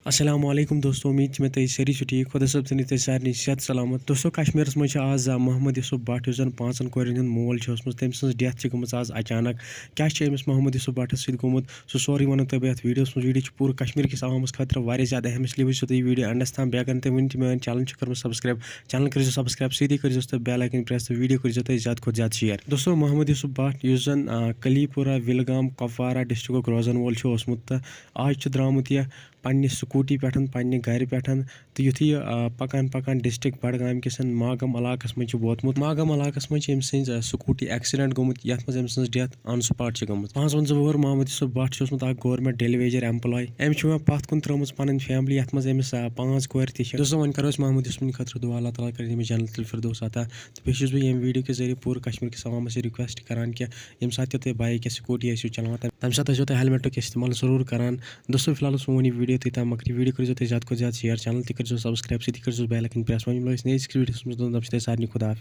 अस्सलाम वालेकुम दोस्तों, उम्मीद में तुम सारी ठीक खुदा सब थी तुम सारे सेहत सलामत। दोस्तों कश्मीर मज आज मोहम्मद यूसुफ भट्ट उस जन 5 कोरियन हूँ मोल तम सज डेथ गम आज अचानक। क्या मोहम्मद यूसुफ भट्टस सत गोमुत सह सोरे वन तुम अत वीडियो पूरे कश्मीर किस आवामस खतर ज्यादा अहम, इसलिए वो तुम वीडियो एंडस तम बे अगर तुम वन मे चैनल कर सब्सक्राइब, चैनल कर सब्सक्राइब सीधी कर तुम बेल आइकन प्रेस तो वीडियो कर तुम ज्यादा खुद ज्यादा शेयर। दोस्तों मोहम्मद यूसुफ भट्ट उस जन कलीपुरा विलगाम कपवारा डिस्ट्रिक्ट रोजान वोल तो आज द्रामुत यह पन्ने स्कूटी पे पन्ने घर पे तो युथी पकान पकान डिस्ट्रिक्ट बडगाम किस मागम इलाकस मज वोतमुत। मागम इलाकस मज स्कूटी एक्सीडेंट गोमुत यथ मज अम डेथ ऑन स्पॉट गमत। 55 वुहर Mohammad Yusuf Bhat government daily wager employ. अम पथ कुन त्रमज पन फैमिली यथ मज अमिस 5 कोर ति। दोस्तों वन करो मोहम्मद यूसुफ खतर दुआ, अल्लाह ताला कर जन्नतुल फिरदौस अता। तो बेस बह ये वीडियो के जरिए पूरे कश्मीर के आवाम से रिक्वेस्ट करान कि यम साथ तुम बाइक या स्कूटी चलान तम साथ तुम हेलमेटुक इस्तेमाल जरूर करान। दोस्तों फिलहाल सोन ये वीडियो तक मगर वीडियो कर ज्यादा खुद ज्यादा शेयर, चैनल कर सब्सक्राइब सीधी कर बेल आइकन प्रेस। वो नई वीडियो सारे खुदा।